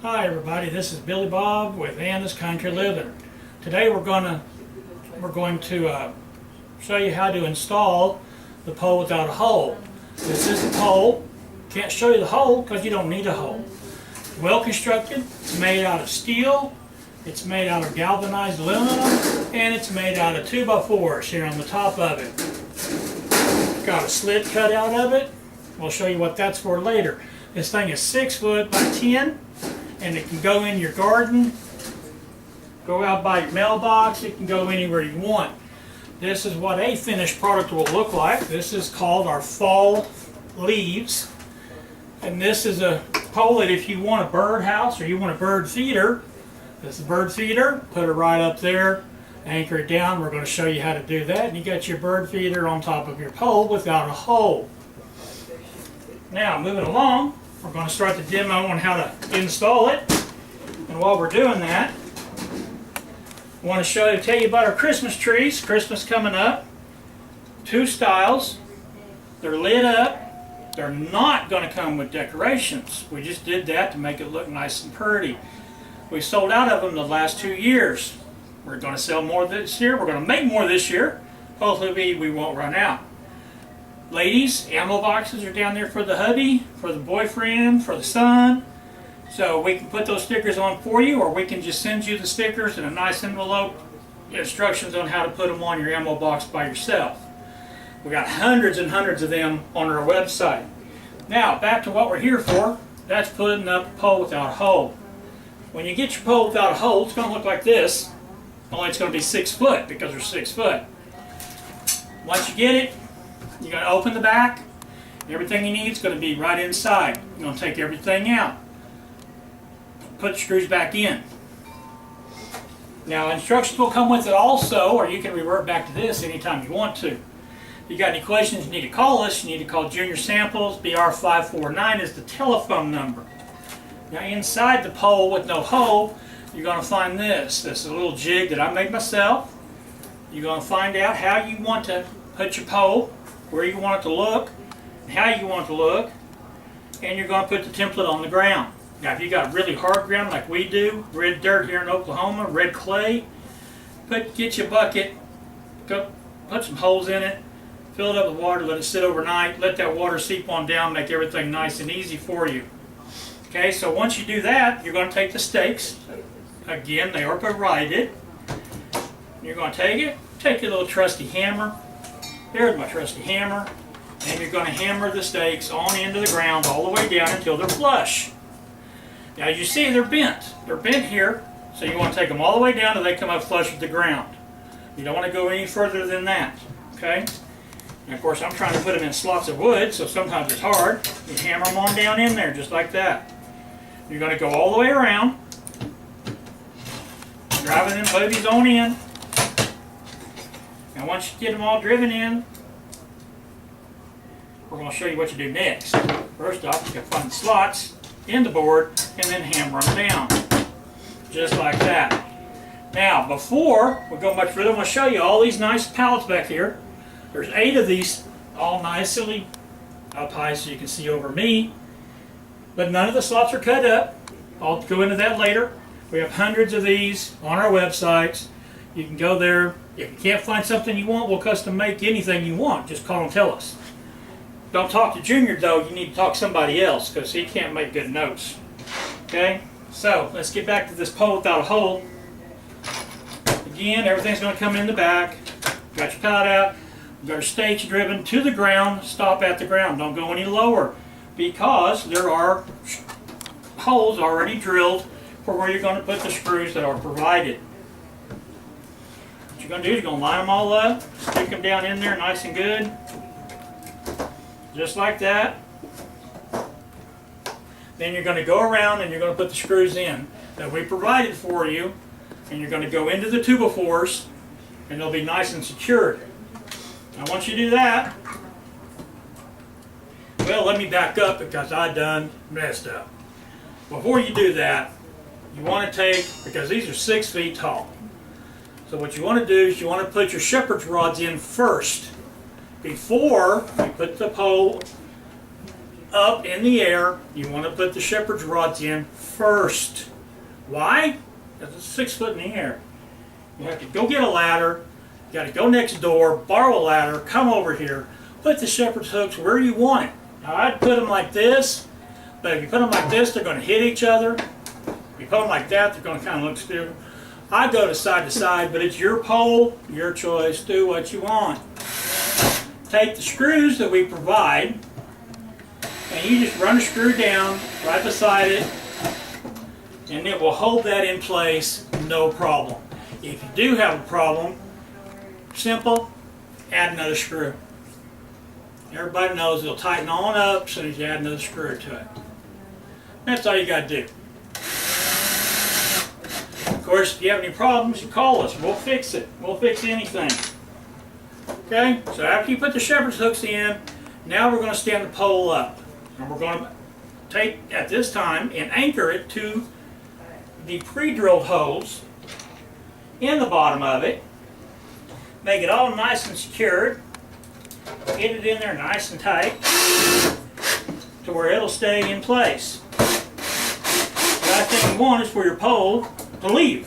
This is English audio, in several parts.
Hi everybody, this is Billy Bob with Anna's Country Living. Today we're going to show you how to install the pole without a hole. This is the pole. Can't show you the hole because you don't need a hole. Well constructed. It's made out of steel. It's made out of galvanized aluminum, and it's made out of 2x4s here on the top of it. Got a slit cut out of it. We'll show you what that's for later. This thing is 6 foot by 10. And it can go in your garden, go out by your mailbox, it can go anywhere you want. This is what a finished product will look like. This is called our fall leaves. And this is a pole that if you want a bird house or you want a bird feeder, this is a bird feeder, put it right up there, anchor it down. We're going to show you how to do that. And you got your bird feeder on top of your pole without a hole. Now, moving along. We're going to start the demo on how to install it. And while we're doing that, I want to tell you about our Christmas trees. Christmas coming up. 2 styles. They're lit up. They're not going to come with decorations. We just did that to make it look nice and pretty. We sold out of them the last 2 years. We're going to sell more this year. We're going to make more this year. Hopefully we won't run out. Ladies, ammo boxes are down there for the hubby, for the boyfriend, for the son. So we can put those stickers on for you, or we can just send you the stickers in a nice envelope, instructions on how to put them on your ammo box by yourself. We got hundreds and hundreds of them on our website. Now, back to what we're here for. That's putting up a pole without a hole. When you get your pole without a hole, it's going to look like this. Only it's going to be 6 foot because they're 6 foot. Once you get it, you're going to open the back. Everything you need is going to be right inside. You're going to take everything out. Put the screws back in. Now, instructions will come with it also, or you can revert back to this anytime you want to. If you got any questions, you need to call us. You need to call Junior Samples. BR549 is the telephone number. Now, inside the pole with no hole, you're going to find this. This is a little jig that I made myself. You're going to find out how you want to put your pole, where you want it to look, and how you want it to look, and you're going to put the template on the ground. Now if you got really hard ground like we do, red dirt here in Oklahoma, red clay, get you a bucket, go put some holes in it, fill it up with water, let it sit overnight, let that water seep on down, make everything nice and easy for you. Okay, so once you do that, you're going to take the stakes. Again, they are provided. You're going to take your little trusty hammer. There's my trusty hammer, and you're going to hammer the stakes on into the ground all the way down until they're flush. Now you see they're bent. They're bent here, so you want to take them all the way down until they come up flush with the ground. You don't want to go any further than that. Okay? And of course I'm trying to put them in slots of wood, so sometimes it's hard. You hammer them on down in there just like that. You're going to go all the way around, driving them boobies on in. And once you get them all driven in, we're going to show you what you do next. First off, you can find the slots in the board and then hammer them down. Just like that. Now, before we go much further, I'm going to show you all these nice pallets back here. There's 8 of these, all nicely up high so you can see over me. But none of the slots are cut up. I'll go into that later. We have hundreds of these on our websites. You can go there. If you can't find something you want, we'll custom make anything you want. Just call and tell us. Don't talk to Junior though, you need to talk to somebody else because he can't make good notes. Okay, so let's get back to this pole without a hole. Again, everything's going to come in the back. Got your pallet out. Got your stakes driven to the ground. Stop at the ground. Don't go any lower because there are holes already drilled for where you're going to put the screws that are provided. What you're going to do is you're going to line them all up, stick them down in there nice and good, just like that. Then you're going to go around and you're going to put the screws in that we provided for you, and you're going to go into the 2x4s and they'll be nice and secured. Now once you do that, well, let me back up because I done messed up. Before you do that, you want to take, because these are 6 feet tall, so what you want to do is you want to put your shepherd's rods in first before you put the pole up in the air. You want to put the shepherd's rods in first. Why? Because it's 6 foot in the air. You have to go get a ladder. You got to go next door, borrow a ladder, come over here, put the shepherd's hooks where you want it. Now I'd put them like this, but if you put them like this, they're going to hit each other. If you put them like that, they're going to kind of look stupid. I go to side, but it's your pole, your choice. Do what you want. Take the screws that we provide, and you just run a screw down right beside it, and it will hold that in place, no problem. If you do have a problem, simple, add another screw. Everybody knows it'll tighten on up as soon as you add another screw to it. That's all you got to do. Of course, if you have any problems, you call us. We'll fix it. We'll fix anything. Okay, so after you put the shepherd's hooks in, now we're going to stand the pole up. And we're going to take, at this time, and anchor it to the pre-drilled holes in the bottom of it. Make it all nice and secured. Get it in there nice and tight to where it'll stay in place. The last thing you want is for your pole to leave.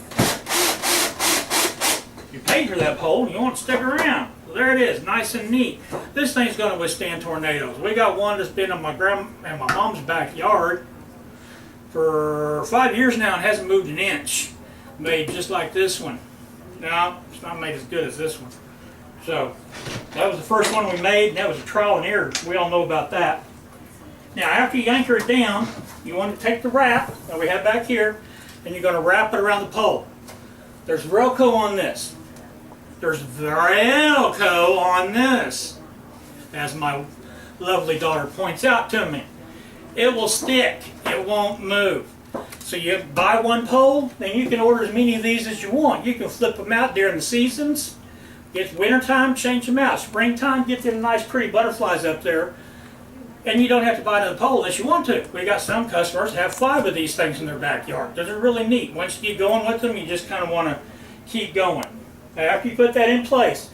You paid for that pole and you want it to stick around. So there it is, nice and neat. This thing's going to withstand tornadoes. We got one that's been in my mom's backyard for 5 years now and hasn't moved an inch. Made just like this one. No, it's not made as good as this one. So that was the first one we made, and that was a trial and error. We all know about that. Now after you anchor it down, you want to take the wrap that we have back here, and you're going to wrap it around the pole. There's Velcro on this. There's Velcro on this, as my lovely daughter points out to me. It will stick. It won't move. So you buy one pole, then you can order as many of these as you want. You can flip them out during the seasons. It's wintertime, change them out. Springtime, get them nice pretty butterflies up there. And you don't have to buy another pole unless you want to. We got some customers that have 5 of these things in their backyard. Those are really neat. Once you get going with them, you just kind of want to keep going. After you put that in place,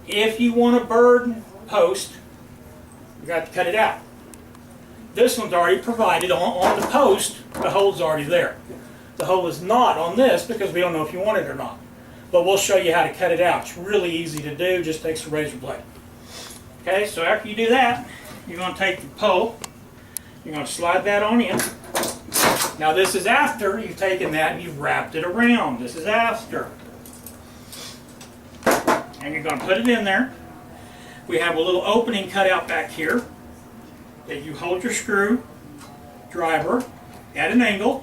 if you want a bird post, you got to cut it out. This one's already provided on the post. The hole's already there. The hole is not on this because we don't know if you want it or not. But we'll show you how to cut it out. It's really easy to do, just takes a razor blade. Okay, so after you do that, you're going to take the pole, you're going to slide that on in. Now this is after you've taken that and you've wrapped it around. This is after. And you're going to put it in there. We have a little opening cut out back here that you hold your screw driver at an angle.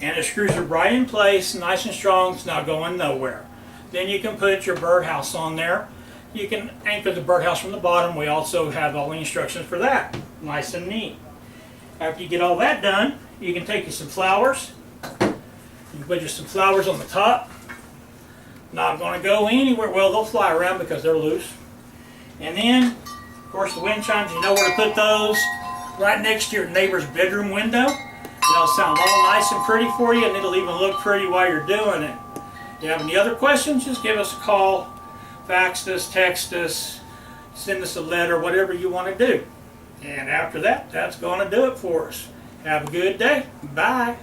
And the screws are right in place, nice and strong, it's not going nowhere. Then you can put your birdhouse on there. You can anchor the birdhouse from the bottom. We also have all the instructions for that. Nice and neat. After you get all that done, you can take you some flowers. You can put you some flowers on the top. Not going to go anywhere. Well, they'll fly around because they're loose. And then, of course, the wind chimes, you know where to put those. Right next to your neighbor's bedroom window. It'll sound all nice and pretty for you, and it'll even look pretty while you're doing it. If you have any other questions, just give us a call, fax us, text us, send us a letter, whatever you want to do. And after that, that's going to do it for us. Have a good day. Bye.